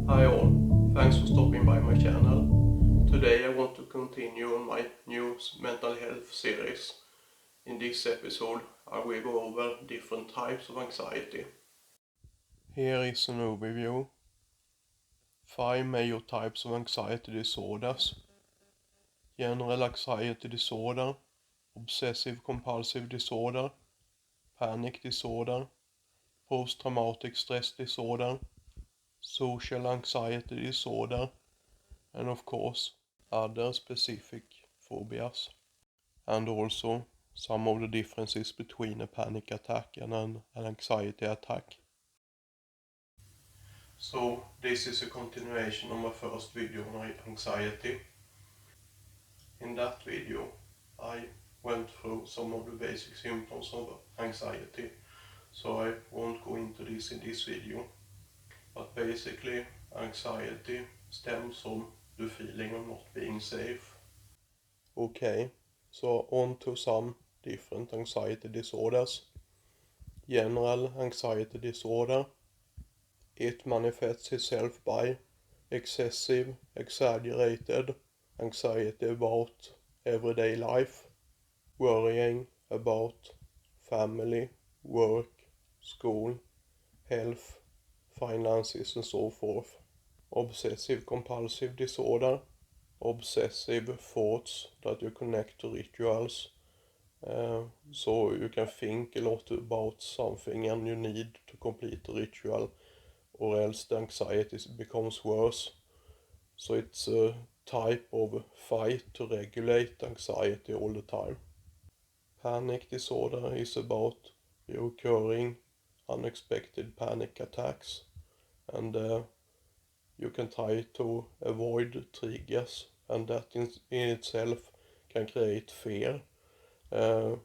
Hi all, thanks for stopping by my channel. Today I want to continue on my new mental health series. In this episode I will go over different types of anxiety. Here is an overview. 5 major types of anxiety disorders. General anxiety disorder, obsessive compulsive disorder, panic disorder, post-traumatic stress disorder, social anxiety disorder, and of course other specific phobias, and also some of the differences between a panic attack and an anxiety attack. So this is a continuation of my first video on anxiety. In that video I went through some of the basic symptoms of anxiety, so I won't go into this in this video. But basically anxiety stems from the feeling of not being safe. Okay, so on to some different anxiety disorders. General anxiety disorder. It manifests itself by excessive, exaggerated anxiety about everyday life, worrying about family, work, school, health, finances and so forth. Obsessive compulsive disorder. Obsessive thoughts that you connect to rituals. So you can think a lot about something and you need to complete the ritual, or else the anxiety becomes worse. So it's a type of fight to regulate anxiety all the time. Panic disorder is about recurring unexpected panic attacks, and you can try to avoid triggers, and that in itself can create fear. So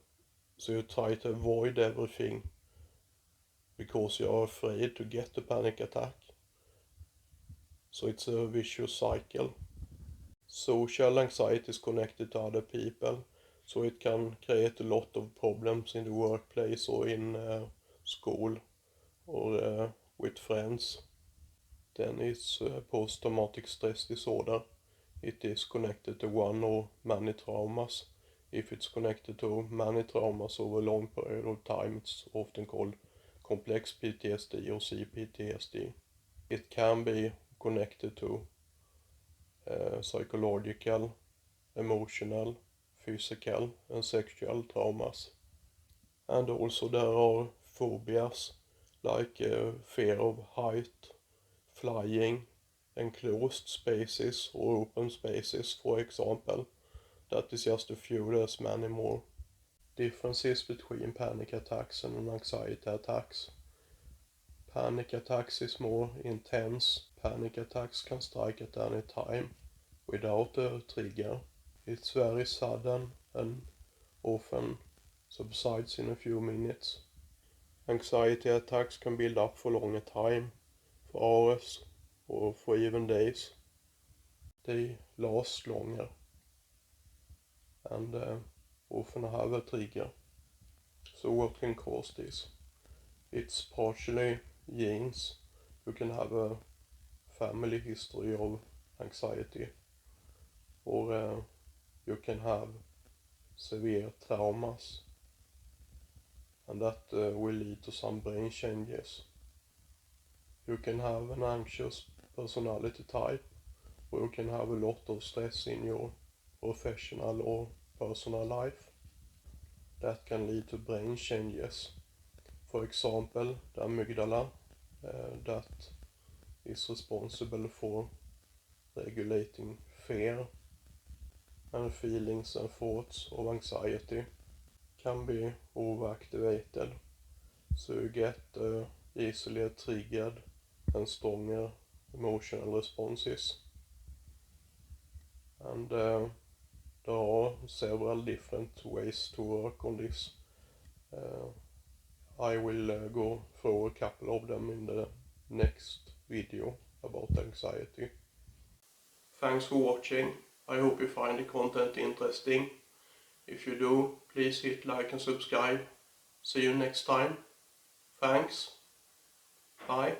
you try to avoid everything because you are afraid to get a panic attack. So it's a vicious cycle. Social anxiety is connected to other people, so it can create a lot of problems in the workplace or in school or with friends. Then it's post-traumatic stress disorder. It is connected to one or many traumas. If it's connected to many traumas over a long period of time, it's often called complex PTSD or CPTSD. It can be connected to psychological, emotional, physical and sexual traumas. And also there are phobias like fear of height, flying, enclosed spaces or open spaces, for example. That is just a few, there's many more. Differences between panic attacks and anxiety attacks. Panic attacks is more intense. Panic attacks can strike at any time without a trigger. It's very sudden and often subsides in a few minutes. Anxiety attacks can build up for longer time, for hours or for even days. They last longer and often have a trigger. So what can cause this? It's partially genes. You can have a family history of anxiety, or you can have severe traumas, and that will lead to some brain changes. You can have an anxious personality type, or you can have a lot of stress in your professional or personal life. That can lead to brain changes. For example, the amygdala, that is responsible for regulating fear and feelings and thoughts of anxiety, can be overactivated, so you get easily triggered and stronger emotional responses. And there are several different ways to work on this. I will go through a couple of them in the next video about anxiety. Thanks for watching. I hope you find the content interesting. If you do, please hit like and subscribe. See you next time. Thanks. Bye.